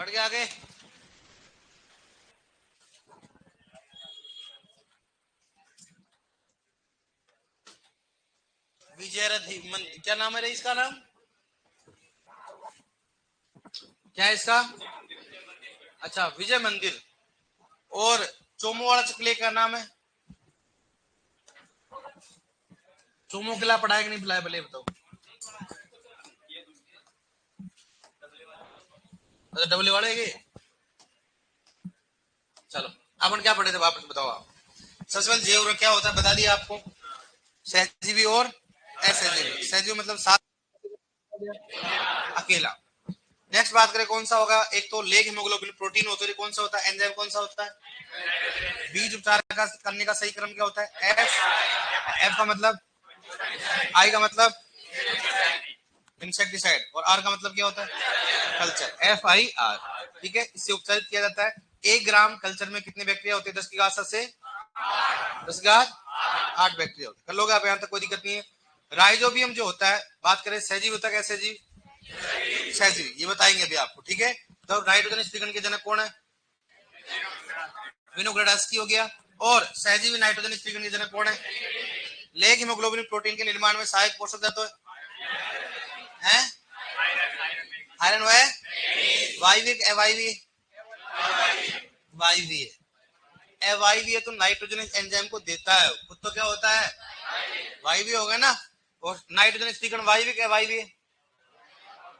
बढ़ गया आगे। विजयरथी क्या नाम है रे इसका नाम? क्या है इसका? अच्छा विजय मंदिर। और चोमो वाला किले का नाम है? चोमो किला पढ़ाया कि नहीं पढ़ाया पहले बताओ। अच्छा डबले वाले के। चलो अपन क्या पढ़े थे वापस बताओ आप। सबसे पहले जे और क्या होता है बता दिया आपको। सहजीवी और असहजीवी। सहजीवी मतलब साथ अकेला। नेक्स्ट बात करें कौन सा होगा। एक तो लेग हीमोग्लोबिन प्रोटीन होता है, कौन सा होता है? एंजाइम कौन सा होता है? बीज उपचार का करने का सही क्रम क्या होता है? एफ। एफ का मतलब? आई का मतलब इंसेक्टिसाइड। और आर का मतलब क्या होता है? कल्चर। F I R. ठीक है, इससे उपचारित किया जाता है। 1 ग्राम कल्चर में कितने बैक्टीरिया होते हैं? 10 की घात 7 से 10 की घात 8 बैक्टीरिया होते हैं। कर लोगे आप, यहाँ तक कोई दिक्कत नहीं है। राइजोबियम जो होता है, बात करें सहजीवी होता है क्या? सहजीवी सहजीवी ये बताएंगे अभी आपको। ठीक है, तो नाइट्रोजन स्थिरीकरण के जनक कौन है? विनोग्रेडास्की हो गया। और सहजीवी नाइट्रोजन स्थिरीकरण के जनक कौन है? लेग हीमोग्लोबिन प्रोटीन के निर्माण में सहायक पोषक तत्व है? आयरन है? वायवीय अवायवीय? वायवीय। अवायवीय तो नाइट्रोजन एंजाइम को देता है, खुद तो क्या होता है? वायवीय होगा ना। और नाइट्रोजन स्थिरीकरण वायवीय क्या वायवीय?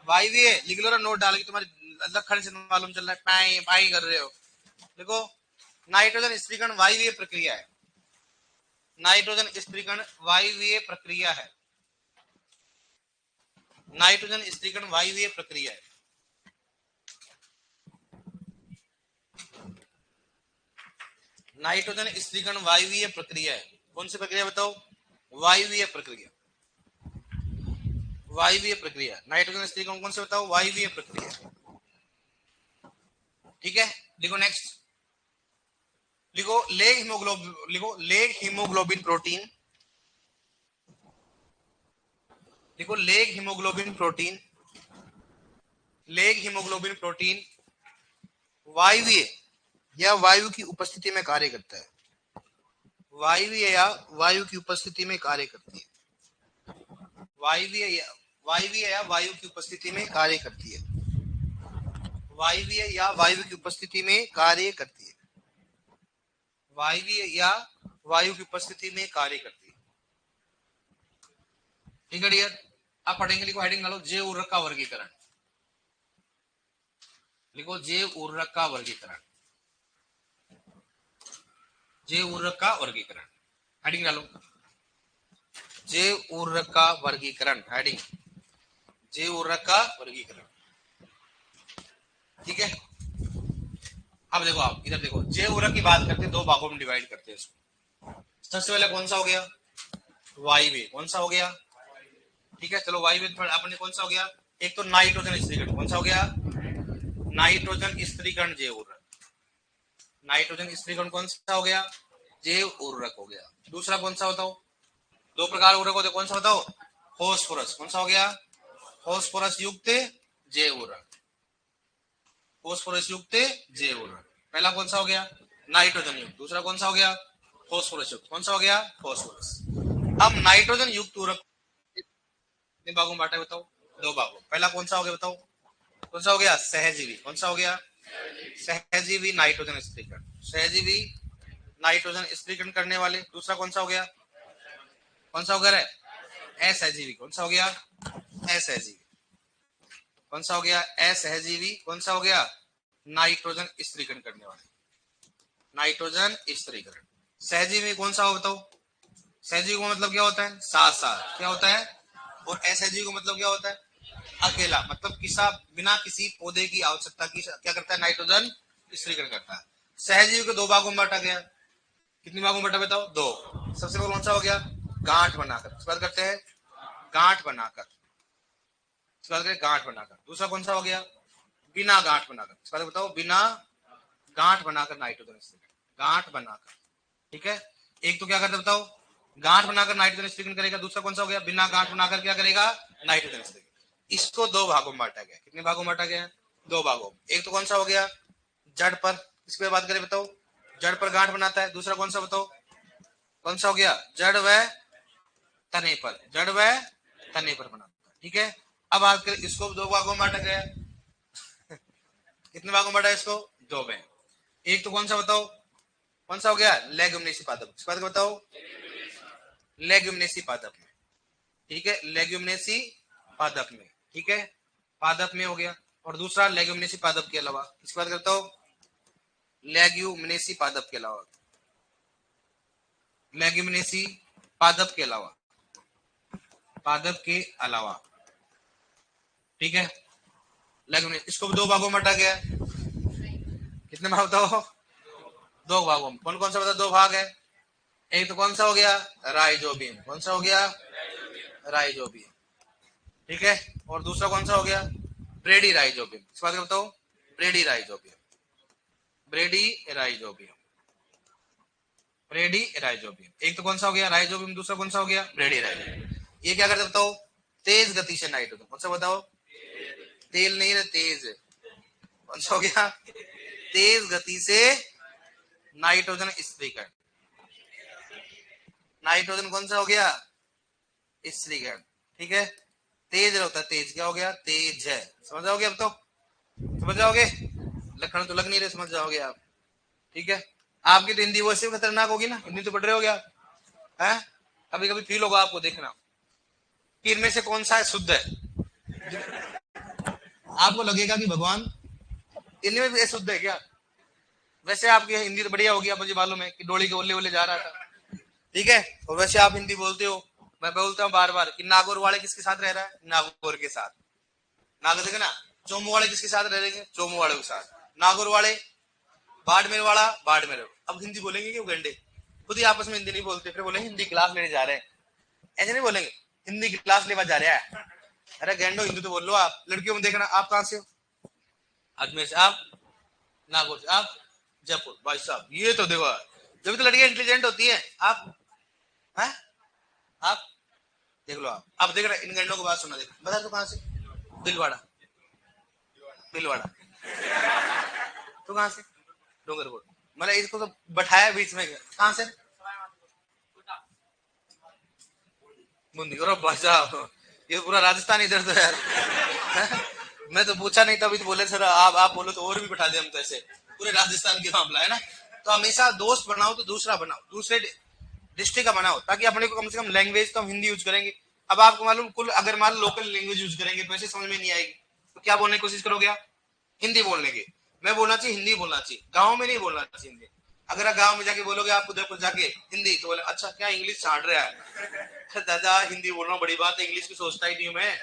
वायवीय। लिख लो ना नोट डाल के, तुम्हारे लखन से मालूम चल रहा है पाई पाई कर रहे हो। देखो नाइट्रोजन स्थिरीकरण वायवीय प्रक्रिया है। नाइट्रोजन स्थिरीकरण वायवीय प्रक्रिया है। नाइट्रोजन स्थिरीकरण वायवीय प्रक्रिया है। नाइट्रोजन स्थिरीकरण वायवीय प्रक्रिया है। कौन सी प्रक्रिया बताओ? वायवीय प्रक्रिया। वायवीय प्रक्रिया। नाइट्रोजन स्थिरीकरण कौन से बताओ? वायवीय प्रक्रिया। ठीक है, लिखो नेक्स्ट। लिखो लेग हीमोग्लोबिन। लिखो लेग हीमोग्लोबिन प्रोटीन। लिखो leg haemoglobin protein. Leg haemoglobin protein वायवीय या वायु की उपस्थिति में कार्य करता है। वायवीय या वायु की उपस्थिति में कार्य करती है। वायवीय या वायु की उपस्थिति में कार्य करती है। वायवीय या वायु की उपस्थिति में कार्य करती है। वायवीय या वायु की उपस्थिति में कार्य करती है। ठीक है डियर, आप पढ़ेंगे। लिखो हेडिंग डालो जैव ऊर्वरक का वर्गीकरण। लिखो जैव ऊर्वरक का वर्गीकरण। जैव ऊर्वरक का वर्गीकरण हेडिंग डालो। जैव ऊर्वरक का वर्गीकरण हेडिंग। जैव ऊर्वरक का वर्गीकरण। ठीक है, अब देखो आप इधर देखो। जैव ऊर्वरक की बात करते हैं, 2 भागों में डिवाइड करते हैं इसको। सबसे पहले कौन सा हो गया? वायवीय। कौन सा हो गया? ठीक है, चलो वायवीय आपने कौन सा हो गया? एक तो नाइट्रोजन स्थिरीकरण। कौन सा हो गया? नाइट्रोजन स्थिरीकरण जैव ऊर्वरक। नाइट्रोजन स्थिरीकरण कौन सा हो गया? जैव ऊर्वरक हो गया। दूसरा कौन सा बताओ? 2 प्रकार ऊर्वरक होते, कौन सा बताओ? फॉस्फोरस। कौन सा हो गया? फॉस्फोरस युक्त जैव ऊर्वरक। फॉस्फोरस युक्त जैव ऊर्वरक। पहला कौन सा हो गया? नाइट्रोजन युक्त। दूसरा कौन सा हो गया? फॉस्फोरस युक्त। कौन सा हो गया? फॉस्फोरस। अब नाइट्रोजन युक्त ऊर्वरक कितने भागों में बांटा है बताओ? 2 भागों। पहला कौन सा हो गया बताओ? कौन सा हो गया? सहजीवी। कौन सा हो गया? सहजीवी नाइट्रोजन स्थिरीकरण। सहजीवी नाइट्रोजन स्थिरीकरण करने वाले। दूसरा कौन सा हो गया? कौन सा हो गया? असहजीवी। कौन सा हो गया? असहजीवी। कौन सा हो गया? असहजीवी। कौन सा हो गया? नाइट्रोजन स्थिरीकरण करने वाले। नाइट्रोजन स्थिरीकरण। सहजीवी कौन सा हो बताओ? सहजीवी को मतलब क्या होता है? साथ साथ। क्या होता है? और असहजीवी को मतलब क्या होता है? अकेला। मतलब बिना किसी पौधे की आवश्यकता की क्या करता है? नाइट्रोजन स्थिरीकरण करता है। सहजीवी को 2 भागों में बांटा गया। कितनी भागों में बांटा बताओ? 2। सबसे पहले कौन सा हो गया? गांठ बनाकर। बात करते हैं गांठ बनाकर। गांठ बनाकर। दूसरा कौन सा हो गया? बिना गांठ बनाकर। बताओ बिना गांठ बनाकर नाइट्रोजन स्थिरीकरण। गांठ बनाकर। ठीक है, एक तो क्या करता बताओ? गांठ बनाकर नाइट्रोजन स्थिरीकरण करेगा। दूसरा कौन सा हो गया? बिना गांठ बनाकर क्या करेगा? नाइट्रोजन स्थिरीकरण। इसको 2 भागों में बांटा गया। कितने भागों में बांटा गया? दो भागों में। एक तो कौन सा हो गया, जड़ पर, इस पे बात करें बताओ, जड़ पर गांठ बनाता है। दूसरा कौन सा बताओ, कौन सा हो गया, जड़ व तने पर, जड़ व तने पर बनाता है। ठीक है, अब बात करें इसको दो भागों में बांटा गया, कितने भागों में बांटा इसको, दो में। एक तो कौन सा बताओ, कौन सा हो गया, लेग्यूमिनेसी पादप, इस बात को बताओ, लेग्यूमिनेसी पादप में। ठीक है, लेग्यूमिनेसी पादप में। ठीक है, पादप में हो गया। और दूसरा लेग्यूमिनेसी पादप के अलावा, इस बात करता हूं, लेग्यूमिनेसी पादप के अलावा, लेग्यूमिनेसी पादप के अलावा, पादप के अलावा। ठीक है, लेग्यूमिनेसी, इसको दो भागों में बांटा गया, कितने भाग बताओ, दो भागों में। कौन कौन सा बता, दो भाग है। एक तो कौन सा हो गया, राइजोबियम, कौन सा हो गया, राइजोबियम। ठीक है, और दूसरा कौन सा हो गया, ब्रेडी राइजोबियम, इस बात का बताओ, ब्रेडी राइजोबियम, ब्रेडी राइजोबियम, ब्रेडी राइजोबियम। एक तो कौन सा हो गया, राइजोबियम, दूसरा कौन सा हो गया, ब्रेडी राइजोबियम। ये क्या करते बताओ, तेज गति से नाइट्रोजन, कौन सा बताओ, तेल नहीं है, तेज, कौन सा हो गया, तेज गति से नाइट्रोजन स्त्रीकरण। नाइट्रोजन कौन सा हो गया, स्त्रीकरण। ठीक है, तेज होता है, तेज क्या हो गया, तेज है, समझ जाओगे अब तो, समझ जाओगे, लक्षण तो लग नहीं रहे, समझ जाओगे आप। ठीक है, आपकी तो हिंदी वैसे खतरनाक होगी ना, हिंदी तो पढ़ रहे हो गया है, कभी कभी फील होगा आपको, देखना कि इनमें से कौन सा है शुद्ध है, आपको लगेगा कि भगवान इनमें भी शुद्ध है क्या। वैसे आपकी हिंदी तो बढ़िया होगी, मुझे मालूम है कि डोली के ओले ओले जा रहा था। ठीक है, और वैसे आप हिंदी बोलते हो, मैं बोलता हूँ बार बार कि नागौर वाले किसके साथ रह रहा है, नागौर के साथ, नागौर देखे ना, चोमू वाले किसके साथ रह रहेंगे, चोमू वाले के साथ, नागौर वाले, बाड़मेर वाला, बाड़मेर। अब हिंदी बोलेंगे क्यों गंडे, खुद ही आपस में हिंदी नहीं बोलते, फिर बोलेंगे हिंदी क्लास लेने जा रहे हैं, ऐसे नहीं बोलेंगे, हिंदी क्लास लेवा जा रहा है। अरे गेंडो, हिंदी तो बोल लो आप। लड़कियों में देखना, आप कहाँ से हो, अजमेर से, आप नागौर से, आप जयपुर। भाई साहब ये तो देखो, जब तो लड़कियां इंटेलिजेंट होती है, हैं आप देख लो आप। अब देख रहे इन गंडों को बात सुना, देख बता तू कहाँ से, बिलवाड़ा, बिलवाड़ा, तू कहाँ से, डूंगरपुर, मतलब इसको तो बैठाया बीच में, कहाँ से, बूंदी। और भाई साहब ये पूरा राजस्थान इधर तो यार मैं तो पूछा नहीं, तभी तो बोले सर आप बोलो तो और भी बैठा दे हम, तो ऐसे पूरे राजस्थान की मामला है ना। तो हमेशा दोस्त बनाओ तो दूसरा बनाओ, दूसरे डिस्ट्रिक्ट का बनाओ, ताकि अपने को कम से कम लैंग्वेज तो हम हिंदी यूज करेंगे। अब आपको मालूम, कुल अगर मान लो लोकल लैंग्वेज यूज करेंगे तो ऐसे समझ में नहीं आएगी, तो क्या बोलने की कोशिश करोगे आप, हिंदी बोलने की। मैं बोलना चाहिए हिंदी बोलना चाहिए, गाँव में नहीं बोलना चाहिए हिंदी। अगर आप गाँव में जाके बोलोगे आप उधर जाके हिंदी, तो बोले अच्छा क्या इंग्लिश छाड़ रहा है दादा, हिंदी बोल रहा हूँ, बड़ी बात है, इंग्लिश की सोचता ही नहीं हूँ मैं।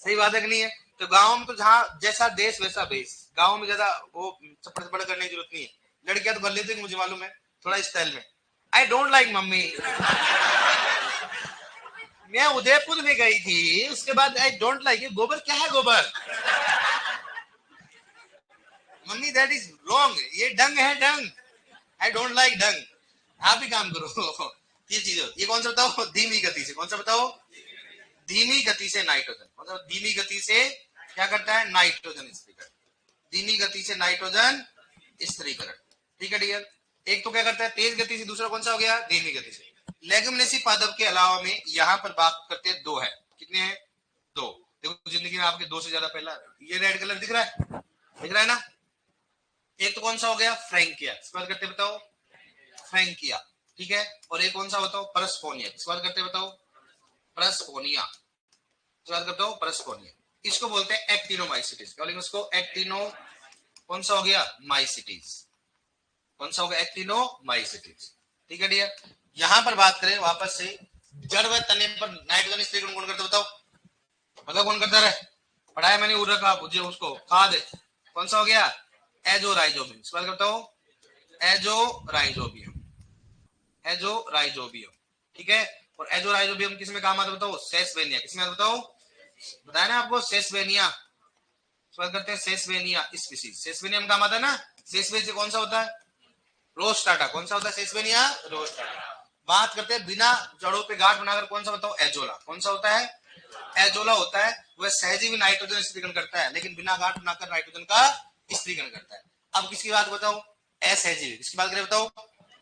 सही बात है कि नहीं है। तो गाँव में तो जहाँ जैसा देश वैसा बेस, गाँव में ज्यादा वो चप्पड़ चप्पड़ करने की जरूरत नहीं है। लड़कियां तो कर लेती है, मुझे मालूम है, थोड़ा स्टाइल में, आई डोंट लाइक मम्मी। मैं उदयपुर में गई थी, उसके बाद आई डोंट लाइक, गोबर क्या है गोबर, मम्मी दैट इज रॉन्ग, ये डंग है डंग, आई डोंट लाइक डंग। आप भी काम करो ये चीज। ये कौन सा बताओ, धीमी गति से, कौन सा बताओ, धीमी गति से नाइट्रोजन, मतलब धीमी गति से क्या करता है, नाइट्रोजन स्त्रीकरण, धीमी गति से नाइट्रोजन स्त्रीकरण। ठीक है डियर, एक तो क्या करता है तेज गति से, दूसरा कौन सा हो गया, धीमी गति से। लेग्यूमिनेसी पादप के अलावा में यहाँ पर बात करते हैं दो है, कितने हैं, दो। देखो जिंदगी में आपके दो से ज्यादा पहला, ये रेड कलर दिख रहा है, दिख रहा है ना। एक तो कौन सा हो गया, फ्रैंकिया, इस बात करते बताओ, फ्रैंकिया। ठीक है, और एक कौन सा बताओ, परस्पोनिया, इस बात करते बताओ, परस्पोनिया, इस बात करते हो, परस्पोनिया। इसको बोलते हैं एक्टिनोमाइसिटीज, क्या बोलेंगे उसको, एक्टिनो, कौन सा हो गया, माइसिटीज, कौन सा हो गया, एक्टिनोमाइसिटीज। ठीक है डियर, यहां पर बात करें वापस से, जड़ व तने पर नाइट्रोजन स्त्रीकरण कौन करता बताओ, मतलब कौन करता रहे, पढ़ाया मैंने उर्वरक आप उसको खाद, कौन सा हो गया, एजोराइजोबियम, इस बात करता हूं, एजोराइजोबियम, एजोराइजोबियम। ठीक है, और एजोराइजोबियम किसमें काम आता है बताओ, सेसवेनिया, किसमें आता बताओ, बताया ना आपको, सेसवेनिया, बात करते हैं सेसवेनिया स्पीसीज, सेसवेनिया में काम आता है ना। सेसवेनिया कौन सा होता है, रोस्टाटा, कौन सा होता है सेसवेनिया, रोस्टाटा। बात करते हैं बिना जड़ों पे गांठ बनाकर, कौन सा बताओ, एजोला, कौन सा होता है, एजोला होता है वह सहजीवी नाइट्रोजन स्त्रीकरण करता है, लेकिन बिना गांठ बनाकर नाइट्रोजन का स्त्रीकरण करता है। अब किसकी बात बताओ? असहजीवी। किसकी बात करें बताओ?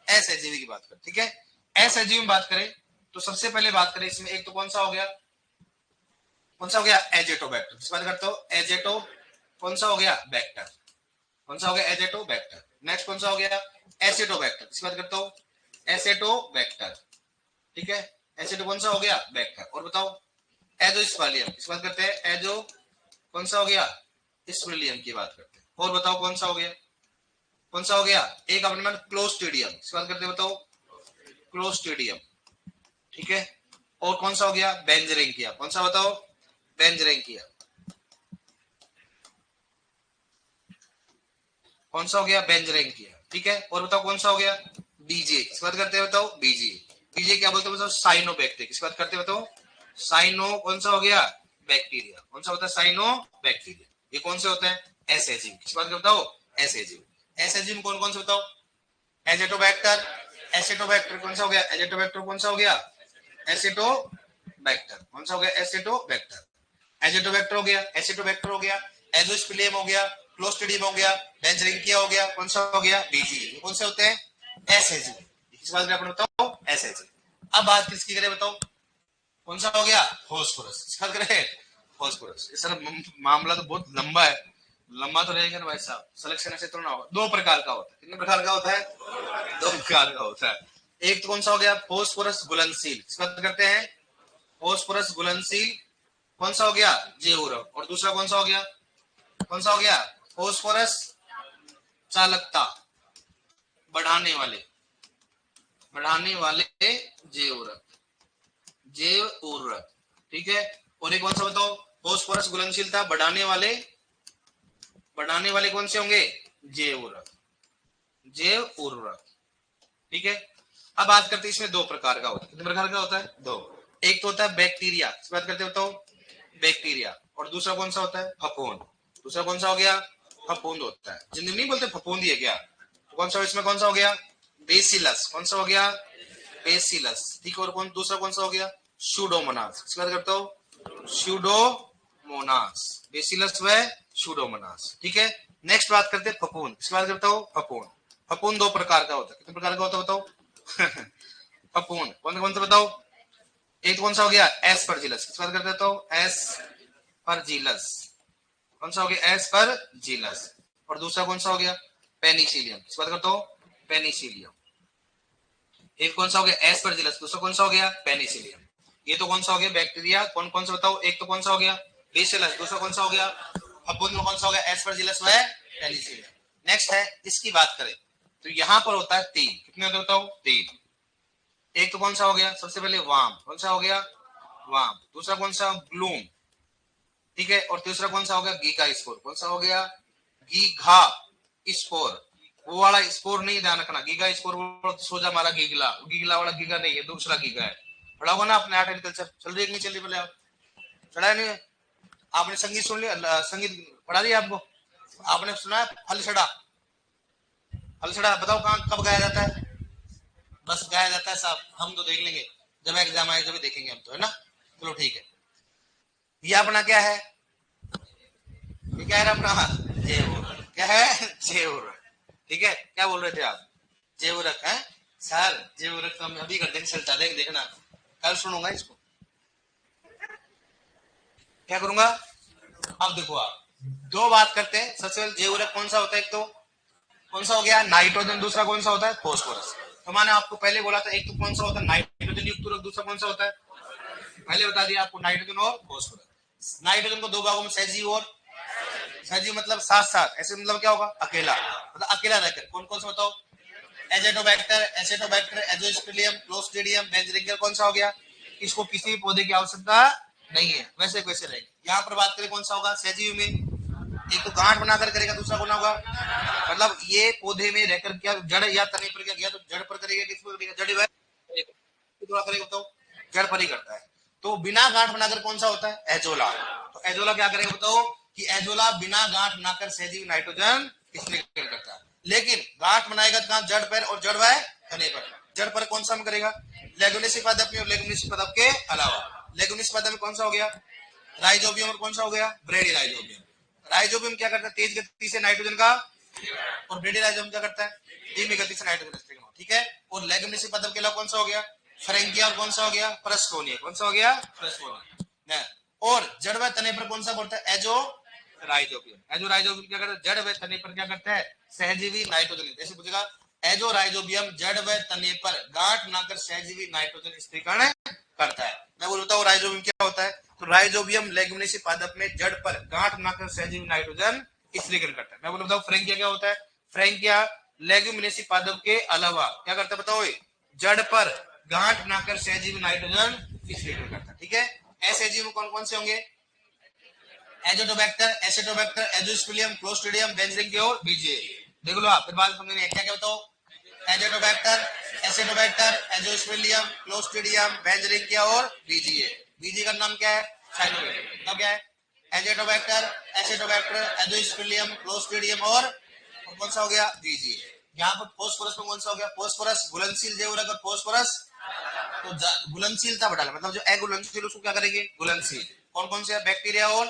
असहजीवी की बात करें। ठीक है, असहजीवी में बात करें तो सबसे पहले बात करें इसमें एक तो कौन सा हो गया, कौन सा हो गया? एजेटोबैक्टर। किस बात करते हो? एजेटो कौन सा हो गया? बैक्टर। कौन सा हो गया? एजेटोबैक्टर। नेक्स्ट कौन सा हो गया? एसिटोबैक्टर। किस बात करते हो? एसिटोबैक्टर। ठीक है, एसिटो कौन सा हो गया? बैक्टर। और बताओ एजोस्पर्मियम। किस बात करते हैं? एजो कौन सा हो गया? स्पर्मियम की बात करते हैं। और बताओ कौन सा हो गया? कौन सा हो गया? एक अपने मन क्लोस्ट्रिडियम। किस बात करते हैं बताओ? क्लोस्ट्रिडियम। ठीक है, और कौन सा हो गया? बेंजरेंकिया। कौन सा बताओ? बेंजरेंकिया। कौन सा हो गया? बेंजरेंकिया। ठीक है, और बताओ कौन सा हो गया? बीजे। किस बात करते हैं बताओ? बीजे। बीजे क्या बोलते हैं बताओ? साइनोबैक्टीरिया। किस बात करते हैं बताओ? साइनो कौन सा हो गया? बैक्टीरिया। कौन सा होता है? Cyanobacteria. ये कौन से होते हैं? एसएजीव। किस बात करते बताओ? एसएजीव। एसएजीव में कौन कौन से बताओ? एजेटोबैक्टर। एसिटोबैक्टर कौन सा हो गया? एजेटोबैक्टर कौन सा हो गया? एसिटोबैक्टर। कौन सा हो गया? एसिटोबैक्टर। एजेटोबैक्टर हो गया, एसिटोबैक्टर हो गया, एजोस्पिलियम हो गया, क्लोस्ट्रिडियम हो गया, बेंजरेंकिया हो गया, कौन सा हो गया? बीजी। कौन से होते हैं? एसएजी। किस बात में बताओ? एसएजी। अब बात किसकी करें बताओ? कौन सा हो गया? फास्फोरस। किस बात करें? फास्फोरस। ये सर मामला तो बहुत लंबा है, लंबा तो रहेगा ना भाई साहब, सिलेक्शन ऐसे तो ना होगा। दो प्रकार का होता है। कितने प्रकार का होता है? दो प्रकार का होता है। एक तो कौन सा हो गया? फास्फोरस घुलनशील। किस बात करते हैं? फास्फोरस घुलनशील। कौन सा हो गया? जेऊरक। और दूसरा कौन सा हो गया? कौन सा हो गया? फास्फोरस चालकता बढ़ाने वाले, बढ़ाने वाले जैव जैव उर्वरक। ठीक है, और एक कौन सा बताओ? फास्फोरस घुलनशीलता बढ़ाने वाले कौन से होंगे? जैव उर्वरक, जैव उर्वरक। ठीक है, अब बात करते हैं इसमें दो प्रकार का होता है। कितने प्रकार का होता है? दो। एक तो होता है बैक्टीरिया। इस बात करते बताओ? बैक्टीरिया। और दूसरा कौन सा होता है? फफूंद। दूसरा कौन सा हो गया? फफूंद होता है। जिंदगी नहीं बोलते फफूंद ही है क्या? तो कौन सा इसमें कौन सा हो गया? बेसिलस। कौन सा हो गया? बेसिलस। ठीक है, और कौन दूसरा कौन सा हो गया? सूडोमोनास। इस बात करते हो? सूडोमोनास। बेसिलस व सूडोमोनास। ठीक है, नेक्स्ट बात करते हैं फफूंद। इस बात करते हो? फफूंद। फफूंद दो प्रकार का होता है। कितने प्रकार का होता है बताओ? फफूंद कौन सा बताओ? एक कौन सा हो गया? एस्परजिलस। किस बात करते हो? एस्परजिलस। कौन सा हो गया? एस्परजिलस। और दूसरा कौन सा हो गया? पेनिसिलियम। किस बात करते हो? पेनिसिलियम। एक कौन सा हो गया? एस्परजिलस। दूसरा कौन सा हो गया? पेनिसिलियम। ये तो कौन सा हो गया? बैक्टीरिया। कौन कौन सा बताओ? एक तो कौन सा हो गया? बेसिलस। दूसरा कौन सा हो गया? फफूंद में कौन सा हो गया? एस्परजिलस व पेनिसिलियम। नेक्स्ट है इसकी बात करें तो यहां पर होता है तीन। कितने होते बताओ? तीन। एक तो कौन सा हो गया? सबसे पहले वाम। कौन सा हो गया? वाम। दूसरा कौन सा? ग्लूम। ठीक है, और तीसरा कौन सा हो गया? Giga spore. कौन सा हो गया? गीघा स्पोर। वो वाला स्पोर नहीं, ध्यान रखना। गीगा स्पोर सोजा मारा गीगला, गीगला वाला गीगा नहीं है, दूसरा गीगा है। पढ़ा होगा ना आपने आर्ट एग्रीकल्चर? चल रही है नहीं चल रही? पहले आप चढ़ा नहीं है? आपने संगीत सुन लिया? संगीत पढ़ा दिया आपको? आपने सुना है फलसड़ा? फलसड़ा बताओ कहाँ कब गाया जाता है? बस गाया जाता है साहब, हम तो देख लेंगे जब एग्जाम आए जब देखेंगे हम तो, है ना? चलो ठीक है, ये अपना क्या है? ये क्या है अपना? जेवर। क्या है? जेवर। ठीक है, क्या बोल रहे थे आप? जेवरक है सर? जेवरक तो हम अभी कर देंगे, चलता देंगे, देखना कल सुनूंगा इसको। क्या करूंगा? अब देखो आप दो बात करते हैं। सबसे पहले जेवरक कौन सा होता है? एक तो कौन सा हो गया? नाइट्रोजन। दूसरा कौन सा होता है? फास्फोरस। तो मैंने आपको पहले बोला था एक तो कौन सा होता है? नाइट्रोजन युक्त उर्वरक। दूसरा कौन सा होता है? पहले बता दिया आपको, नाइट्रोजन और फास्फोरस। नाइट्रोजन को दो भागों में सजीव और सजीव मतलब साथ साथ, ऐसे मतलब क्या होगा? अकेला, मतलब अकेला रहकर। कौन कौन सा बताओ? Azotobacter, Acetobacter, Azospirillum, Clostridium, Beijerinckia. कौन सा हो गया? इसको किसी भी पौधे की आवश्यकता नहीं है, वैसे कैसे रहेंगे। यहाँ पर बात करें कौन सा होगा? सजीव में एक तो गांठ बनाकर करेगा, दूसरा कौन होगा? मतलब ये पौधे में रहकर क्या जड़ या तने पर क्या गया तो जड़ पर करेगा, किस पर करेगा? जड़ थोड़ा करेगा बताओ? जड़ पर ही करता है। तो बिना गांठ बनाकर कौन सा होता है? एजोला। तो एजोला क्या करेगा बताओ? कि एजोला बिना गांठ बनाकर सहजीव नाइट्रोजन स्थिरीकरण करता है, लेकिन गांठ बनाएगा कहां? जड़ पर, और जड़ वह तने पर। जड़ पर कौन सा करेगा? लेगुमिनेसी पादप में, और लेगुमिनेसी पादप के अलावा। लेगुमिनेसी पादप में कौन सा हो गया? राइजोबियम। और कौन सा हो गया? ब्रेडी राइजोबियम। राइजोबियम क्या करता है? तेज गति से नाइट्रोजन का, और ब्रेडी राइजोबियम क्या करता है? धीमी गति से नाइट्रोजन स्थिरीकरण। ठीक है। और लेगुमिनेसी पादप के अलावा कौन सा हो गया? फ्रेंकिया। और कौन सा हो गया? परस्कोनिया। कौन सा हो गया? परस्कोनिया। और जड़ व तने पर कौन सा बढ़ता है? Azo rhizobium. एजो राइजोबियम क्या करता है? जड़ व तने पर क्या करता है? सहजीवी नाइट्रोजन। जैसे पूछेगा एजो राइजोबियम जड़ व तने पर गांठ बनाकर सहजीवी नाइट्रोजन स्थिरीकरण करता है। मैं बोलता हूँ राइजोबियम क्या होता है? तो राइजोबियम लेगुमिनेसी पादप में जड़ पर गांठ बनाकर सहजीवी नाइट्रोजन स्थिरीकरण करता है। मैं बोलता हूँ फ्रेंकिया क्या होता है? फ्रेंकिया लेगुमिनेसी पादप के अलावा क्या करता है बताओ? जड़ पर गांठ बनाकर सहजीवी नाइट्रोजन स्थिरीकरण करता है। ठीक है। असहजीवी कौन कौन से होंगे? एजोटोबैक्टर, एसिटोबैक्टर, एजोस्पिलियम, क्लोस्ट्रिडियम, बेंजरिंगिया और बीजीए। देख लो आप, फिर बात समझने क्या क्या बताओ? एजोटोबैक्टर, एसिटोबैक्टर, एजोस्पिलियम, क्लोस्ट्रिडियम, बेंजरिंगिया और बीजीए। बीजीए का नाम क्या है? साइनोबैक्टर। नाम क्या है? एजोटोबैक्टर, एसिटोबैक्टर, एजोस्पिलियम, क्लोस्ट्रिडियम और कौन सा हो गया? बीजीए। यहाँ पर फोस्फोरस में कौन सा हो गया? फोस्फोरस घुलनशील जैव और फोस्फोरस तो घुलनशीलता बढ़ा, मतलब जो अघुलनशील उसको क्या करेंगे? घुलनशील। कौन कौन से? बैक्टीरिया और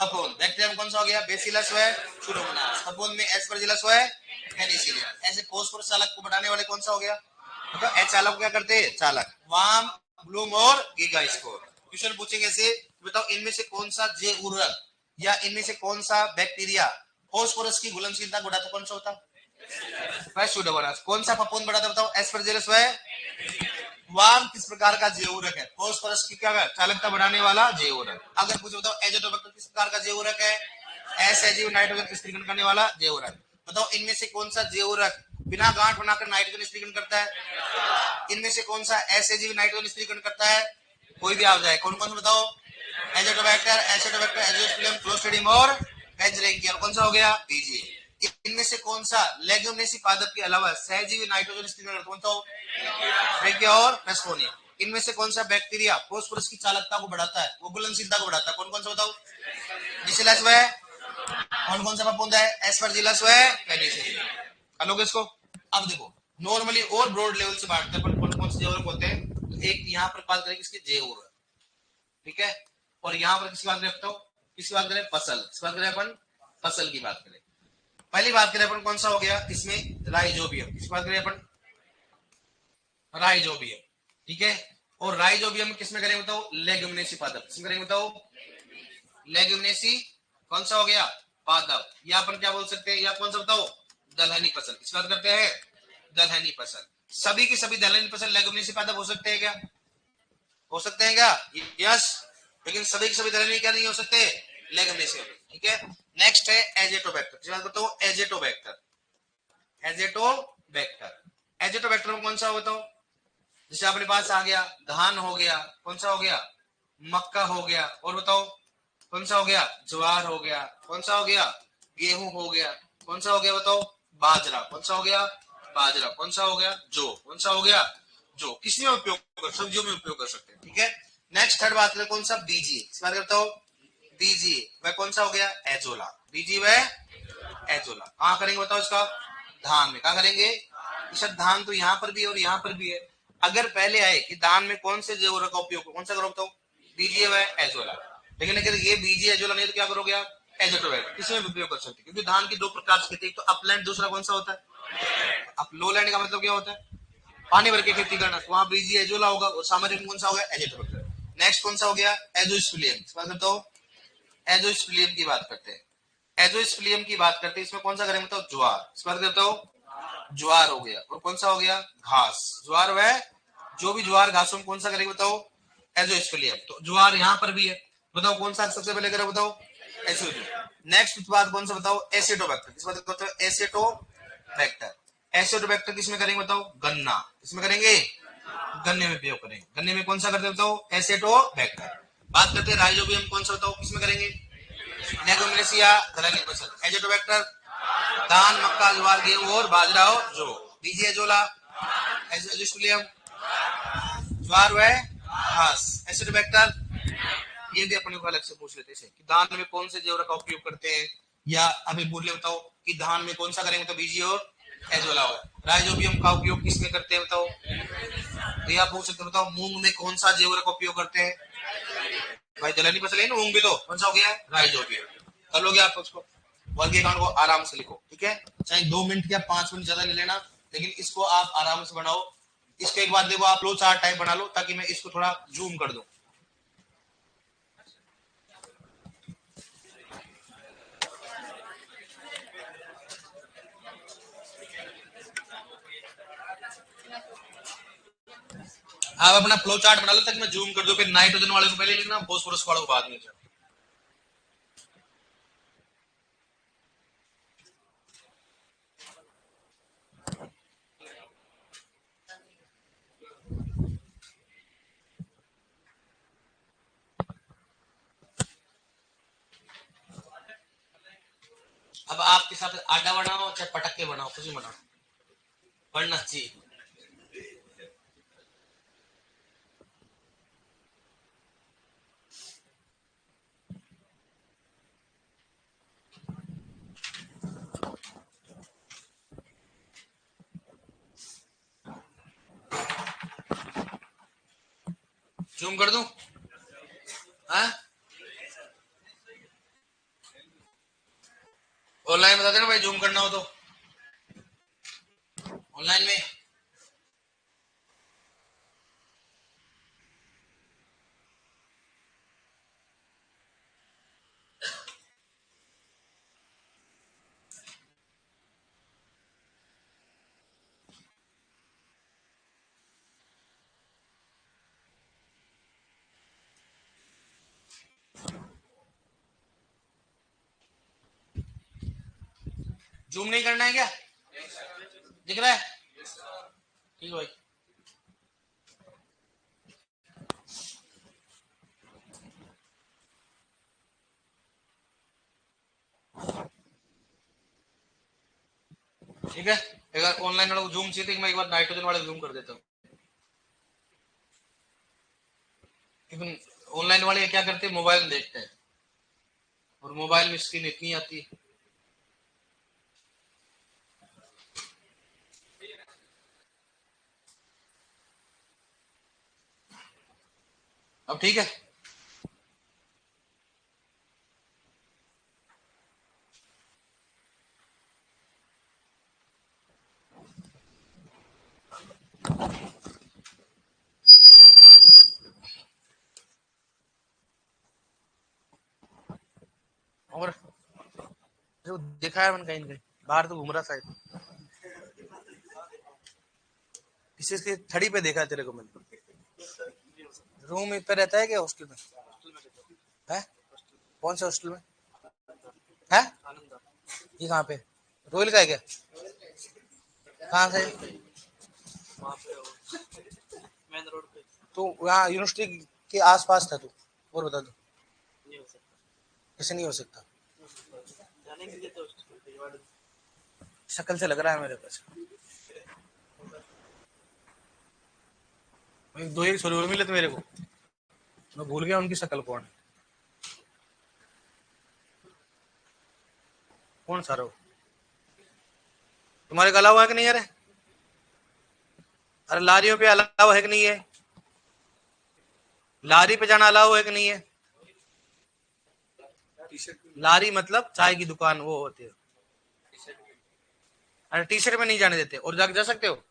कपोन। बैक्टीरिया में कौन सा हो गया? बेसिलस व सुडोमोनास। कपोन में एस्परजिलस व पेनिसिलियम। ऐसे फोस्फोरस चालक को बढ़ाने वाले कौन सा हो गया? मतलब एच चालक क्या करते हैं? चालक। वार्म, ब्लूम और गीगा स्कोर। क्वेश्चन पूछेंगे से बताओ इनमें से कौन सा जैव उर्वरक या इनमें से कौन सा बैक्टीरिया फोस्फोरस की घुलनशीलता बढ़ाता? कौन सा होता? सुडोमोनास। कौन सा फफूंद बढ़ाता बताओ? एस्परजिलस व वार्म किस प्रकार का जैवउरक है? फोस्फोरस की क्या चालकता बढ़ाने वाला जैवउरक। अगर कुछ बताओ एजोटोबैक्टर किस प्रकार का जैवउरक है? असहजीव नाइट्रोजन स्थिरीकरण करने वाला जैवउरक। बताओ इनमें से कौन सा जैवउरक बिना गांठ बनाकर नाइट्रोजन स्थिरीकरण करता है? इनमें से कौन सा असहजीव नाइट्रोजन स्थिरीकरण करता है? कोई भी आ जाए। कौन कौन बताओ? एजोटोबैक्टर, एसिटोबैक्टर, एजोस्पिलियम, क्लोस्ट्रिडियम और बेंजरिंगिया। कौन सा हो गया? बीजीए। इनमें से कौन सा लेगुमिनेसी पादप के अलावा सहजीवी नाइट्रोजन स्थिरीकरण कौन सा हो? फ्रेंकिया और परस्कोनिया। इनमें से कौन सा बैक्टीरिया फोस्फोरस की चालकता को बढ़ाता है? वो घुलनशीलता को बढ़ाता है। कौन कौन सा बताओ? बेसिलस व कौन कौन सा फफूंद है? एस्परजिलस व पेनिसिलियम। हेलो इसको। अब देखो नॉर्मली और ब्रॉड लेवल से बांटते हैं कौन कौन से जैवउर्वरक होते हैं। तो एक यहाँ पर बात करेंगे इसके जैवउर्वरक। ठीक है। और यहाँ पर किसकी बात करें? किसकी बात करें? फसल। किस बात करें अपन? फसल की बात करें। पहली बात करें अपन कौन सा हो गया इसमें? राइजोबियम। किस बात करें अपन? राइजोबियम। ठीक है। और राइजोबियम किसमें करेंगे बताओ? लेगुमिनेसी पादप। किसमें करेंगे बताओ? लेगुमिनेसी कौन सा हो गया? पादप। या अपन क्या बोल सकते हैं? या कौन सा बताओ? दलहनी फसल। किस बात करते हैं? दलहनी फसल। सभी की सभी दलहनी फसल लेगुमिनेसी पादप हो सकते हैं क्या? हो सकते हैं क्या? यस। लेकिन सभी के सभी दलहनी क्या नहीं हो सकते? लेगुमिनेसी। ठीक है। नेक्स्ट है एजेटोबैक्टर। किस बात करते हो? एजेटोबैक्टर। एजेटोबैक्टर। एजेटोबैक्टर में कौन सा हो बताओ? जैसे अपने पास आ गया धान हो गया, कौन सा हो गया? मक्का हो गया। और बताओ कौन सा हो गया? ज्वार हो गया। कौन सा हो गया? गेहूं हो गया। कौन सा हो गया बताओ? बाजरा। कौन सा हो गया? बाजरा। कौन सा हो गया? जौ। कौन सा हो गया? जौ। किसमें उपयोग कर? सब्जियों में उपयोग कर सकते हैं। ठीक है। नेक्स्ट थर्ड बात करें कौन सा? बीजी। इस बात करता हूं बीजी वह कौन सा हो गया? एजोला। बीजी वह एजोला। कहां करेंगे बताओ इसका? धान में। कहा करेंगे? सर धान तो यहाँ पर भी है और यहाँ पर भी है। अगर पहले आए कि धान में कौन से जैवउर्वरक का उपयोग कौन सा करो बताओ? बीजी व एजोला। लेकिन अगर ये बीजी एजोला नहीं तो क्या करोगे आप? एजेटोबैक्टर। किसमें उपयोग कर सकते? क्योंकि धान की दो प्रकार की खेती, एक तो अपलैंड, दूसरा कौन सा होता है? अब लोलैंड का मतलब क्या होता है? पानी भर के खेती करना। तो वहां बीजी एजोला होगा और सामने में कौन सा होगा? एजेटोबैक्टर। नेक्स्ट कौन सा हो गया? एजोस्पिलियम। इस बात करता हूँ एजोस्पिलियम की बात करते हैं। एजोस्पिलियम की बात करते हैं। इसमें कौन सा करेंगे बताओ? ज्वार। इस बात करता हूँ ज्वार हो गया। और कौन सा हो गया? घास। ज्वार वह जो भी ज्वार घासों में कौन सा करेंगे बताओ? एजोस्पिलियम। तो ज्वार यहाँ पर भी है। बताओ कौन सा सबसे पहले करें बताओ? एसिडो। नेक्स्ट बात कौन सा बताओ? एसिडोबैक्टर। किस बात करते हो? एसिडोबैक्टर। एसिडोबैक्टर किसमें करेंगे बताओ? गन्ना। किसमें करेंगे? गन्ने में उपयोग करेंगे। गन्ने में कौन सा करते बताओ? एसिडोबैक्टर। बात करते हैं राइजोबियम। कौन सा बताओ? किसमें करेंगे? लेगुमिनेसिया दलहनी फसल। एजेटोबैक्टर धान, मक्का, ज्वार, गेहूं और बाजरा और जौ। बीजी एजोला, एजोस्पिलियम ज्वार व घास। एसिडोबैक्टर ये भी अपने को अलग से पूछ लेते हैं कि धान में कौन से जैवउर्वरक का उपयोग करते हैं, या अभी बोल बताओ कि धान में कौन सा करेंगे तो बीजी और एजोला हो। राइजोबियम का उपयोग किसमें करते हैं बताओ? तो यह पूछ सकते बताओ मूंग में कौन सा जैवउर्वरक का उपयोग करते हैं? भाई दलहनी फसल है ना, मूंग भी तो कौन सा हो गया, राइज हो गया। कर लोगे आप उसको, वर्ग अकाउंट को आराम से लिखो, ठीक है, चाहे 2 मिनट या 5 मिनट ज्यादा ले लेना, लेकिन इसको आप आराम से बनाओ। इसके एक बाद देखो आप लो 4 टाइम बना लो, ताकि मैं इसको थोड़ा जूम कर दूं। आप अपना फ्लो चार्ट बना लो, ताकि मैं जूम कर दूं, फिर नाइट्रोजन वाले को पहले लिखना, फॉस्फोरस वाले को बाद में लिखना। अब आपके साथ आटा बनाओ चाहे पटके बनाओ, कुछ भी बनाओ, पढ़ना चाहिए। जूम कर दूं? ऑनलाइन बता देना भाई, जूम करना हो तो ऑनलाइन में। जूम नहीं करना है क्या, दिख रहा है? ठीक है भाई। ठीक है, अगर ऑनलाइन वाले को जूम चाहिए तो मैं एक बार नाइट्रोजन वाले जूम कर देता हूँ, क्योंकि ऑनलाइन वाले क्या करते हैं, मोबाइल में देखते हैं, और मोबाइल में स्क्रीन इतनी आती है। अब ठीक है। और जो देखा है मैंने कहीं कहीं, बाहर तो घूम रहा शायद, किसी के थड़ी पे देखा है तेरे को मैंने। रूम पे रहता है क्या हॉस्टल में? है? कौन से हॉस्टल में है? ये कहाँ पे, रोहिल का है क्या? कहाँ से? तो यहाँ यूनिवर्सिटी के आसपास था तू, और बता दो। कैसे नहीं हो सकता, शक्ल से लग रहा है मेरे पास। दो एक छोरे और मिले थे मेरे को, मैं भूल गया उनकी शक्ल कौन है। कौन सा रहो, तुम्हारे गला हुआ है कि नहीं यार? अरे लारियों पे अलाव है कि नहीं है? लारी पे जाना अलाव है कि नहीं है? लारी मतलब चाय की दुकान वो होती है। अरे टी शर्ट में नहीं जाने देते, और जा सकते हो?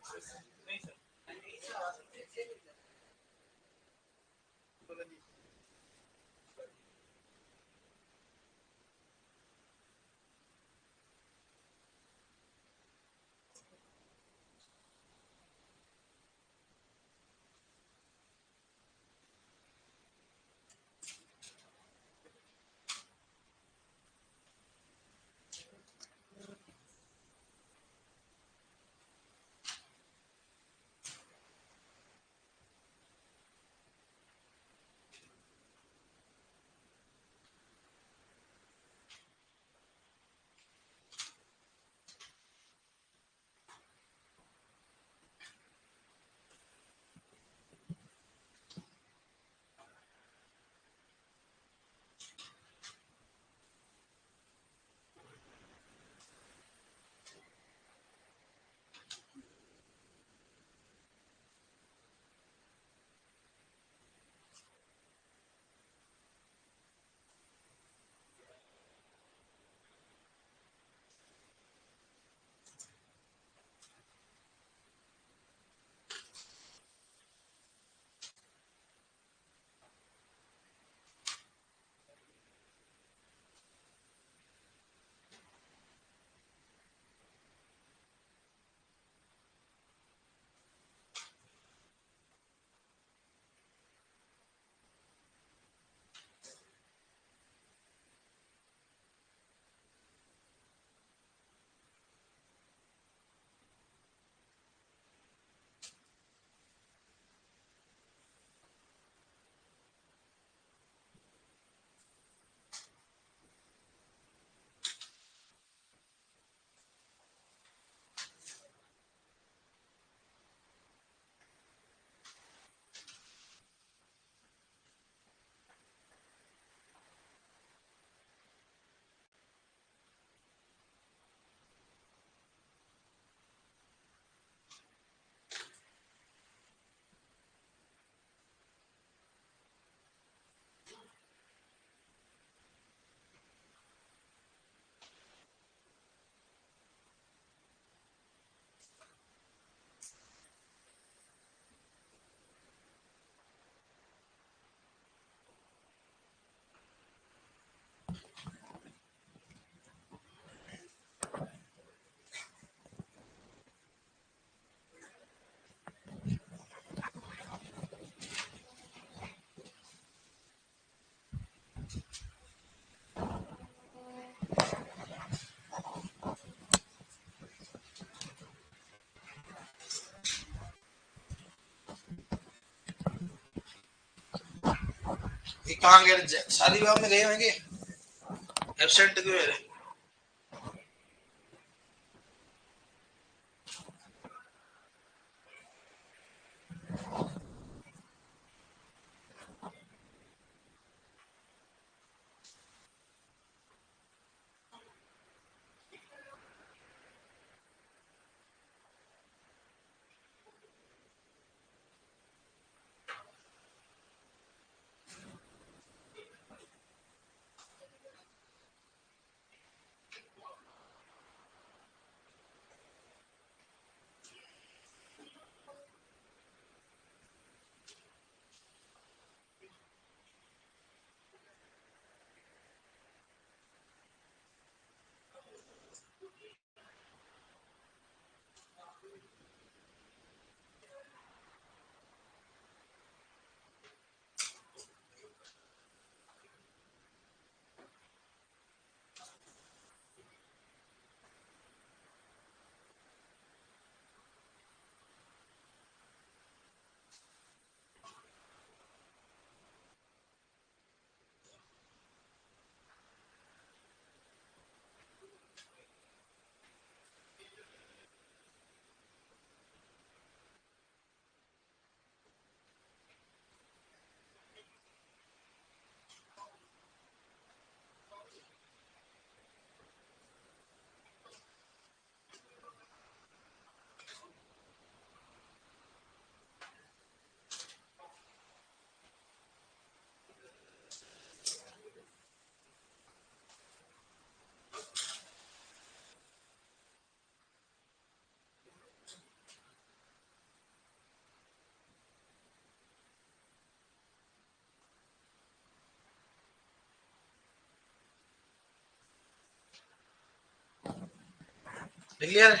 ये कहाँ गए, शादी विवाह में गए होंगे, एबसेंट क्यों है? क्लियर?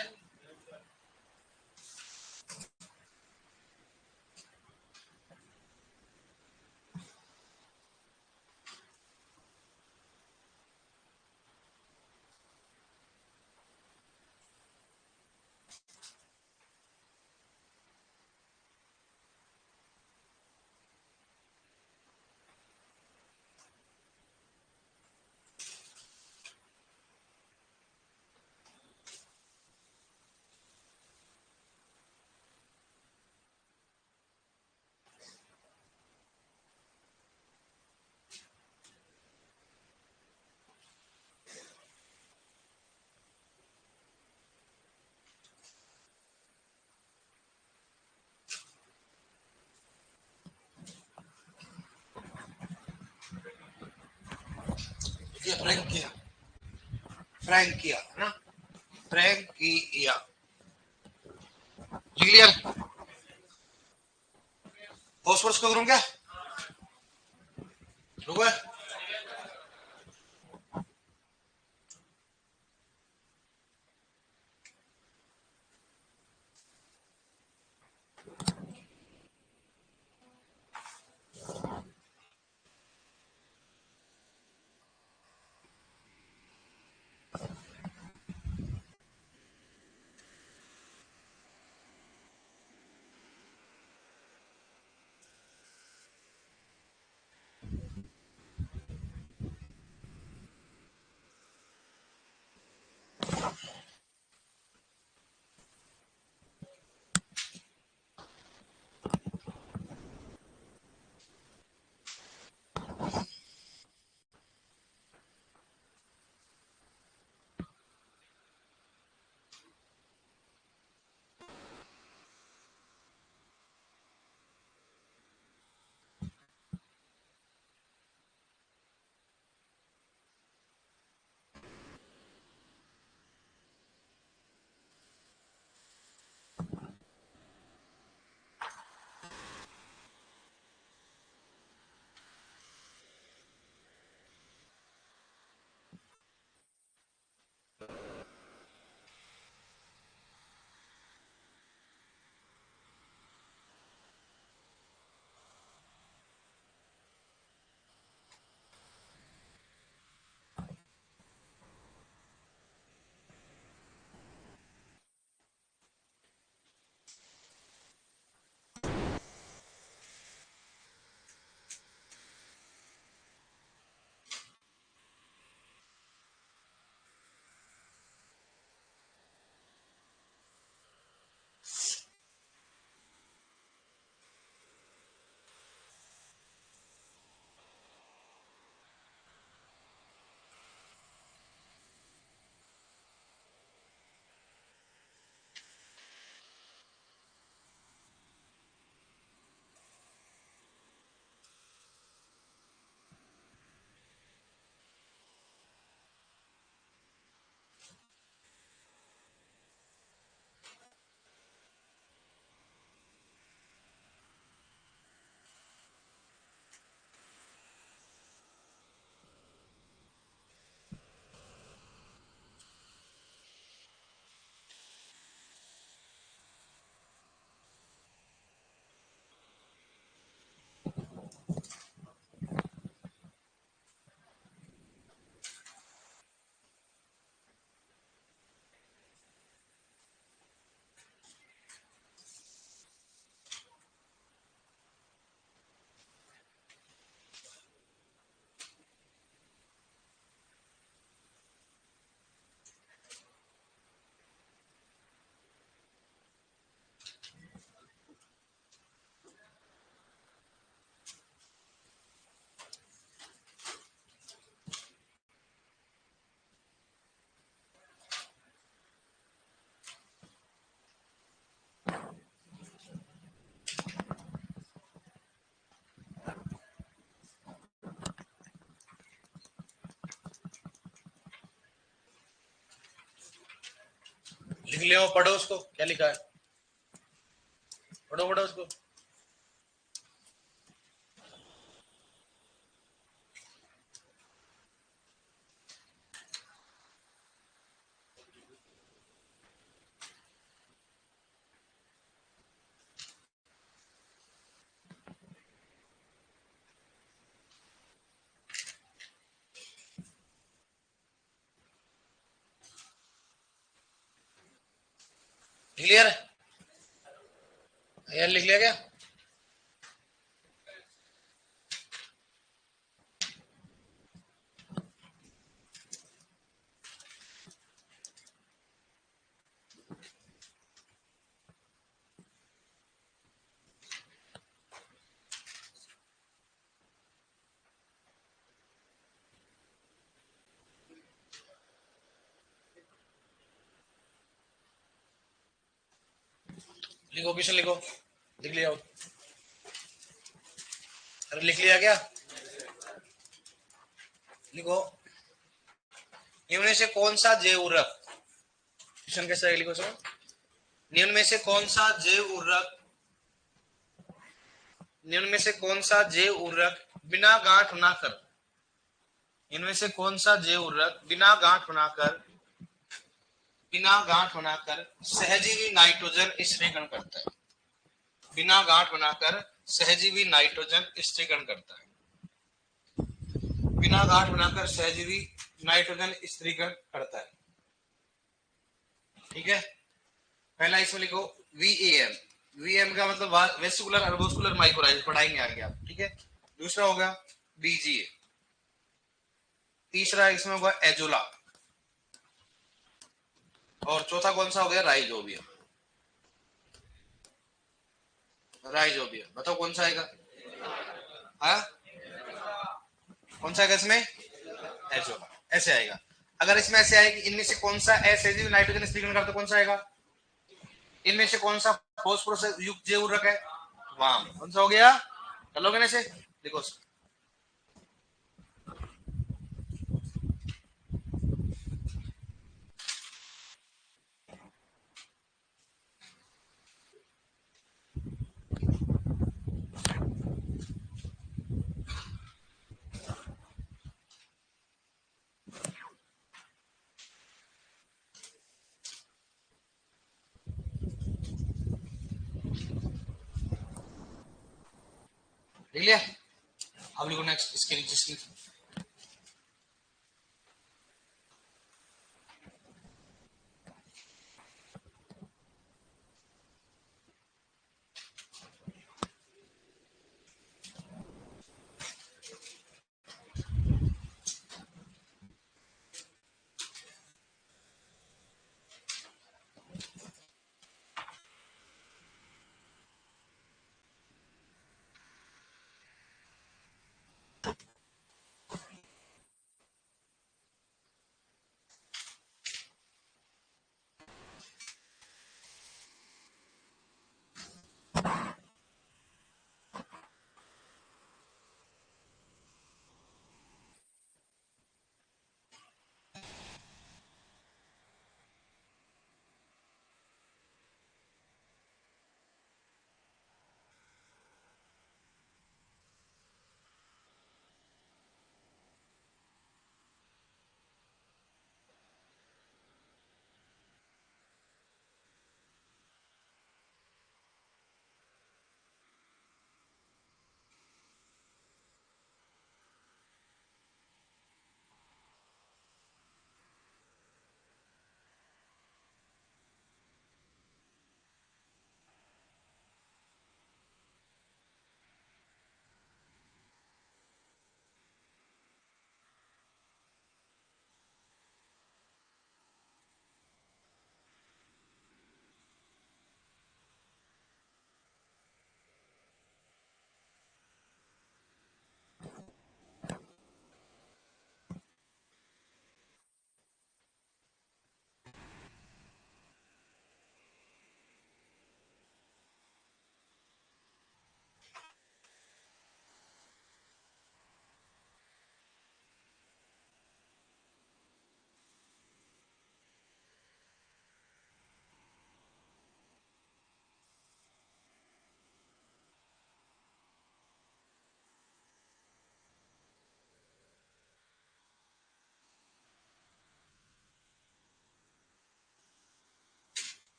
ये प्रैंक किया, प्रैंक किया है ना, प्रैंक किया। क्लियर? फॉस्फोरस को करूं क्या? रुको। लिख लिया हो, पढ़ो उसको, क्या लिखा है, पढ़ो पढ़ो उसको। क्लियर है यार, लिख लिया क्या? लिखो क्वेश्चन लिखो, लिख लिया हो? अरे लिख लिया क्या? लिखो, निम्न में से कौन सा जैव उर्वरक, क्वेश्चन कैसा है लिखो सर, निम्न में से कौन सा जैव उर्वरक, निम्न में से कौन सा जैव उर्वरक बिना गांठ बनाकर, इनमें से कौन सा जैव उर्वरक बिना गांठ बनाकर सहजीवी नाइट्रोजन स्थिरीकरण करता है, बिना गांठ बनाकर सहजीवी नाइट्रोजन स्थिरीकरण करता है, बिना गांठ बनाकर सहजीवी नाइट्रोजन स्थिरीकरण करता है। ठीक है, पहला इसमें लिखो VAM, VAM का मतलब वेसिकुलर अर्बोस्कुलर माइक्रोराइज, पढ़ाएंगे आगे आप। ठीक है, दूसरा होगा BGA, तीसरा इसमें होगा एजोला, और चौथा कौन सा हो गया, राइजोबियम, राइजोबियम। बताओ कौन सा आएगा? हाँ, कौन सा आएगा इसमें? एजोला, ऐसे आएगा। अगर इसमें ऐसे आएगी, इनमें से कौन सा एसिड नाइट्रोजन स्थिरीकरण करता, कौन सा आएगा? इनमें से कौन सा फॉस्फोरस युक्त जैव उर्वरक है? वाम। कौन सा हो गया? चलोगे ना से, देखो देख लिया। अब लिखो नेक्स्ट, इसके नीचे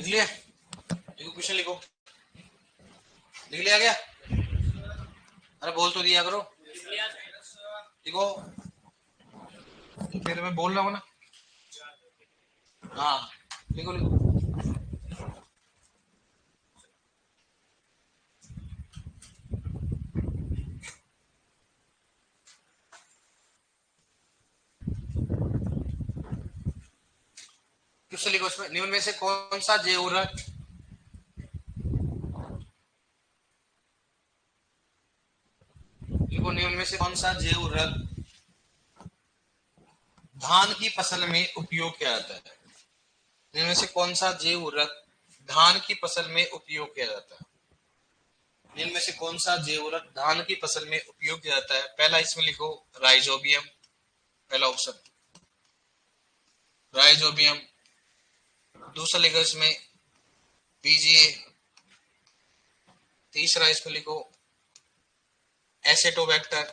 लिख लिया? लिखो, क्वेश्चन लिखो। लिख लिया क्या? अरे बोल तो दिया करो। लिखो, फिर मैं बोल रहा हूँ ना। हाँ लिखो लिखो। क्वेश्चन लिखो, उसमें निम्न में से कौन सा जैव उर्वरक लिखो, निम्न में से कौन सा जैव उर्वरक धान की फसल में उपयोग किया जाता है? इनमें से कौन सा जैव उर्वरक धान की फसल में उपयोग किया जाता है? इनमें से कौन सा जैव उर्वरक धान की फसल में उपयोग किया जाता है? पहला इसमें लिखो राइजोबियम, पहला ऑप्शन राइजोबियम। दूसरा लिखो इसमें बीजीए। तीसरा इसमें लिखो एसेटोबैक्टर,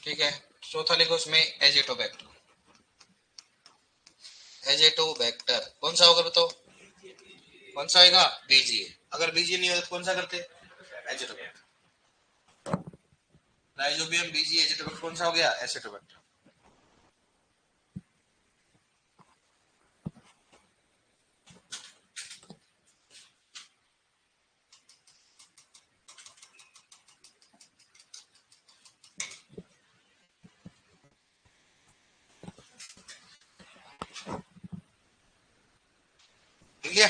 ठीक है। चौथा लिखो इसमें एजेटोबैक्टर। एजेटोबैक्टर कौन सा होगा बताओ? कौन सा आएगा? बीजीए। अगर बीजीए नहीं होता तो कौन सा करते? एजेटोबैक्टर। राइजोबियम, बीजीए, एजेटोबैक्टर, कौन सा हो गया? एसेटोबैक्टर। ठीक है,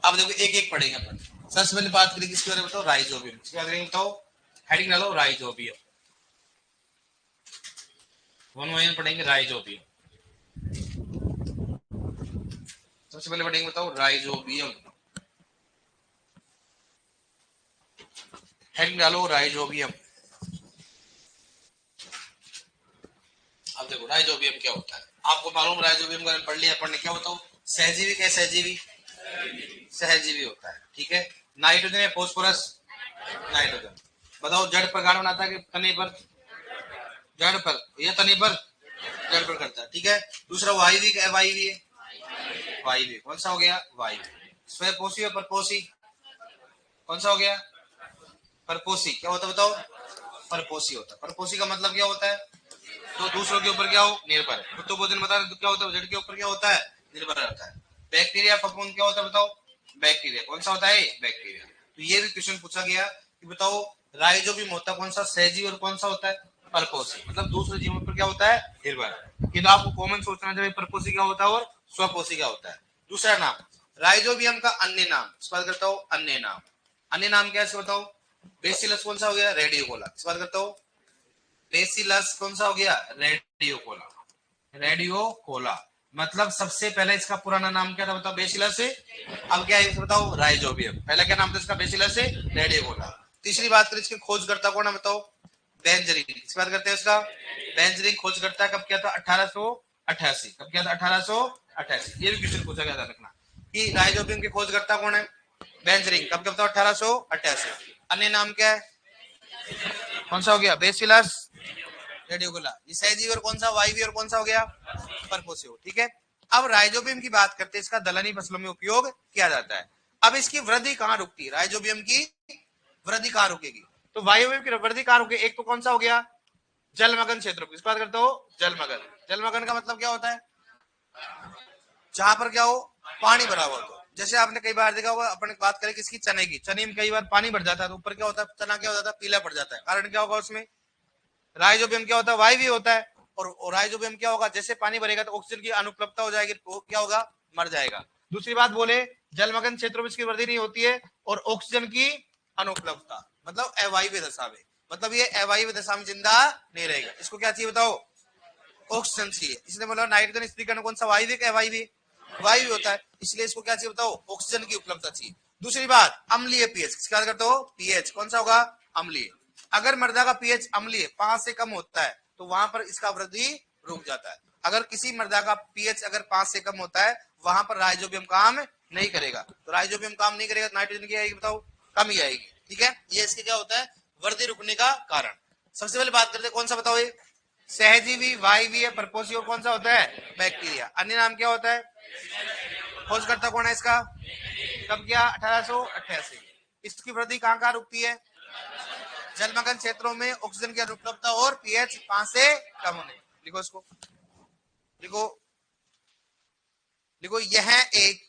अब देखो एक एक पढ़ेंगे अपन। सबसे पहले बात करेंगे किसके बारे में बताओ? राइजोबियम। किसके बारे में बताओ? हेडिंग डालो राइजोबियम। वन वन पढ़ेंगे राइजोबियम। सबसे पहले पढ़ेंगे बताओ राइजोबियम। हेडिंग डालो राइजोबियम। अब देखो राइजोबियम क्या होता है, आपको मालूम राइजोबियम का पढ़ लिया अपन ने। क्या बताओ? सहजीवी। क्या सहजीवी? सहजीवी होता है, ठीक है। नाइट्रोजन या फोस्फोरस? नाइट्रोजन। बताओ जड़ पर गाढ़ बनाता है कि तने पर? जड़ पर या तने पर? जड़ पर करता है, ठीक है। दूसरा वायवी है, वायवी है, वायवी कौन सा हो गया? वायवी। स्वयपोषी और परपोषी कौन सा हो गया? परपोषी। क्या होता है बताओ? परपोषी होता है। परपोषी का मतलब क्या होता है? तो दूसरों के ऊपर क्या हो? निर्भर। तो बोधन बता रहे क्या होता है? जड़ के ऊपर क्या होता है? निर्भर रहता है। बैक्टीरिया फफूंद क्या होता है बताओ? बैक्टीरिया कौन सा होता है? बैक्टीरिया। तो ये भी क्वेश्चन पूछा गया कि बताओ राइजोबियम होता कौन सा? सहजीवी। और कौन सा होता है? परपोषी। मतलब दूसरे जीवों पर क्या होता है? निर्भर। किंतु आपको कॉमन सोचना चाहिए परपोषी क्या होता है और स्वपोषी क्या होता है। दूसरा नाम राइजोबियम का अन्य नाम, इस बात करता हूँ अन्य नाम। अन्य नाम क्या है बताओ? बेसिलस कौन सा हो गया? रेडियोकोला। इस बात करता हूँ बेसिलस कौन सा हो गया? रेडियोकोला। रेडियोकोला मतलब सबसे पहले इसका पुराना नाम क्या था बताओ? बेसिलस से। अब क्या है बताओ? राइजोबियम। पहला क्या नाम था इसका? बेसिलस से रेडियोकोला। तीसरी बात करें इसके खोजकर्ता कौन है बताओ? बेंजरिन। इस बात करते हैं इसका बेंजरिन खोजकर्ता कब किया था? 1888। कब किया था? 1888। ये भी क्वेश्चन पूछा गया था, रखना कि राइजोबियम के खोजकर्ता कौन है? बेंजरिन। कब कब था? 1888। अन्य नाम क्या है? कौन सा हो गया? बेसिलस रेडियोकुला। ये सहजीवी और कौन सा? वायवी। और कौन सा हो गया? परपोसिव, ठीक है। अब राइजोबियम की बात करते हैं, इसका दलहनी फसलों में उपयोग किया जाता है। अब इसकी वृद्धि कहाँ रुकती है? राइजोबियम की वृद्धि कहाँ रुकेगी? तो वायुबियम की वृद्धि कहाँ रुकेगी? एक तो कौन सा हो गया? जलमग्न क्षेत्रों की। इस बात करते हो जलमग्न। जलमग्न का मतलब क्या होता है? जहां पर क्या हो? पानी भरा हुआ हो। जैसे आपने कई बार देखा होगा, अपन बात करें किसकी? चने की। चने में कई बार पानी भर जाता है तो ऊपर क्या होता है? चना क्या हो जाता है? पीला पड़ जाता है। कारण क्या होगा उसमें? राइजोबियम क्या होता है? वायवी होता है। और राइजोबियम क्या होगा? जैसे पानी भरेगा तो ऑक्सीजन की अनुपलब्धता हो जाएगी, तो क्या होगा? मर जाएगा। दूसरी बात बोले जलमग्न क्षेत्रों में इसकी वृद्धि नहीं होती है और ऑक्सीजन की अनुपलब्धता, मतलब अवायवीय दशा में, मतलब ये अवायवीय दशा में जिंदा नहीं रहेगा। इसको क्या चाहिए बताओ? ऑक्सीजन चाहिए। इसलिए मतलब नाइट्रोजन स्त्रीकरण कौन सा? वायवी का वायवी? वायु होता है। इसलिए इसको क्या चाहिए बताओ? ऑक्सीजन की उपलब्धता चाहिए। दूसरी बात अम्लीय पीएच। किसका करते हो? पीएच कौन सा होगा? अम्लीय। अगर मृदा का पीएच अम्लीय 5 से कम होता है तो वहां पर इसका वृद्धि रुक जाता है। अगर किसी मृदा का पीएच अगर 5 से कम होता है वहां पर राइजोबियम काम नहीं करेगा। तो राइजोबियम काम नहीं करेगा, नाइट्रोजन की आएगी बताओ? कम ही आएगी, ठीक है। ये इसके क्या होता है? वृद्धि रुकने का कारण। सबसे पहले बात करते हैं कौन सा बताओ? ये सहजीवी, वायवीय, परपोषी और कौन सा होता है? बैक्टीरिया। अन्य नाम क्या होता है? खोजकर्ता कौन है इसका? कब किया? 1888। इसकी वृद्धि कहां कहां रुकती है? जलमग्न क्षेत्रों में ऑक्सीजन की अनुपलब्धता और पीएच 5 से कम होने। लिखो इसको, लिखो, लिखो यह एक,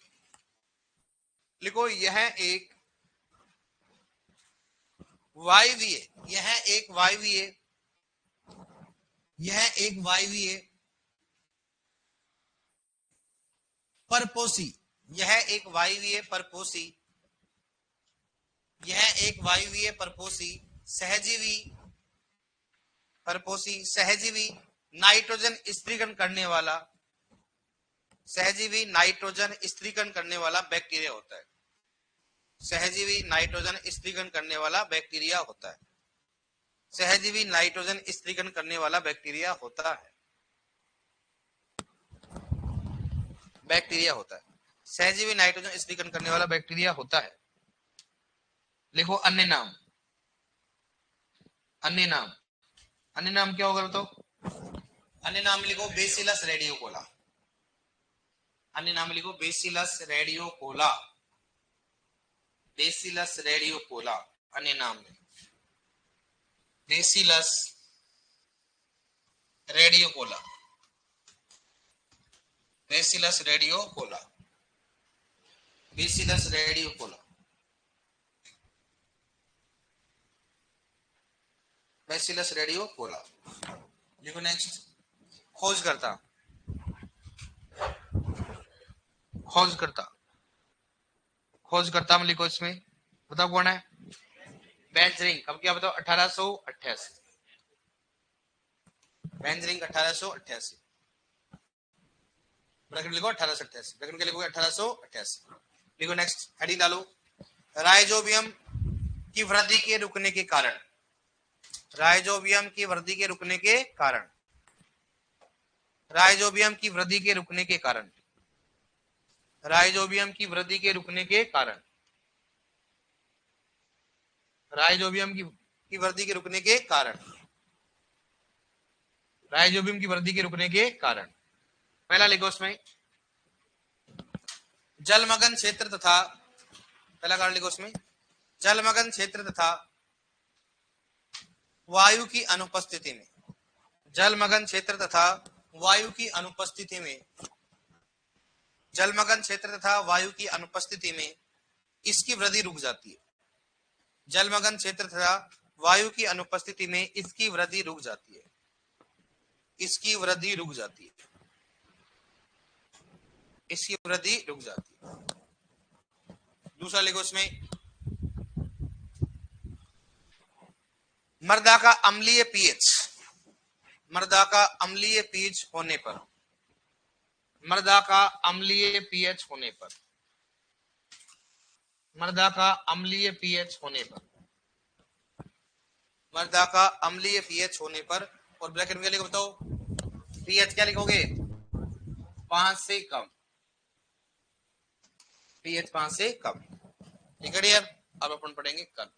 लिखो यह एक वायवीय, यह एक वायवीय, यह एक वायवीय परपोषी, यह एक वायवीय परपोषी, यह एक वायवीय परपोषी सहजीवी, परपोषी सहजीवी नाइट्रोजन स्त्रीकरण करने वाला, सहजीवी नाइट्रोजन स्त्रीकरण करने वाला बैक्टीरिया होता है। सहजीवी नाइट्रोजन स्त्रीकरण करने वाला बैक्टीरिया होता है। सहजीवी नाइट्रोजन स्त्रीकरण करने वाला बैक्टीरिया होता है, बैक्टीरिया होता है। सहजीवी नाइट्रोजन स्त्रीकरण करने वाला बैक्टीरिया होता है। लिखो अन्य नाम, अन्य नाम, अन्य नाम क्या होगा तो? अन्य नाम लिखो बेसिलस रेडियोकोला, अन्य नाम लिखो बेसिलस रेडियोकोला, बेसिलस रेडियोकोला अन्य नाम है बेसिलस रेडियोकोला, बेसिलस रेडियोकोला, बेसिलस रेडियोकोला, बेसिलस रेडियोकोला। लिखो नेक्स्ट, खोजकर्ता, खोजकर्ता, खोजकर्ता में लिखो इसमें, बताओ कौन है? बेंजरिंग। कब क्या बताओ? 1888। बेंजरिंग 1888, ब्रैकेट लिखो 1888, ब्रैकेट क्या लिखोगे? 1888। लिखो नेक्स्ट, हेडिंग डालो, राइजोबियम की वृद्धि के रुकने के कारण, राइजोबियम की वृद्धि के रुकने के कारण, राइजोबियम की वृद्धि के रुकने के कारण, राइजोबियम की वृद्धि के रुकने के कारण, राइजोबियम की वृद्धि के रुकने के कारण, राइजोबियम की वृद्धि के रुकने के कारण। पहला लिखो उसमें, जलमग्न क्षेत्र तथा, पहला कारण लिखो उसमें, जलमग्न क्षेत्र तथा वायु की अनुपस्थिति में, जलमग्न क्षेत्र तथा वायु की अनुपस्थिति में, जलमग्न क्षेत्र तथा वायु की अनुपस्थिति में इसकी वृद्धि रुक जाती है। जलमग्न क्षेत्र तथा वायु की अनुपस्थिति में इसकी वृद्धि रुक जाती है, इसकी वृद्धि रुक जाती है, इसकी वृद्धि रुक जाती है। दूसरा लिखो इसमें, मृदा का अम्लीय पीएच, मृदा का अम्लीय पीएच होने पर, मृदा का अम्लीय पीएच होने पर, मृदा का अम्लीय पीएच होने पर, मृदा का अम्लीय पीएच होने पर, और ब्रैकेट में लिखो, बताओ पीएच क्या लिखोगे? 5 से कम, पीएच 5 से कम। ठीक है डियर, अब अपन पढ़ेंगे कल।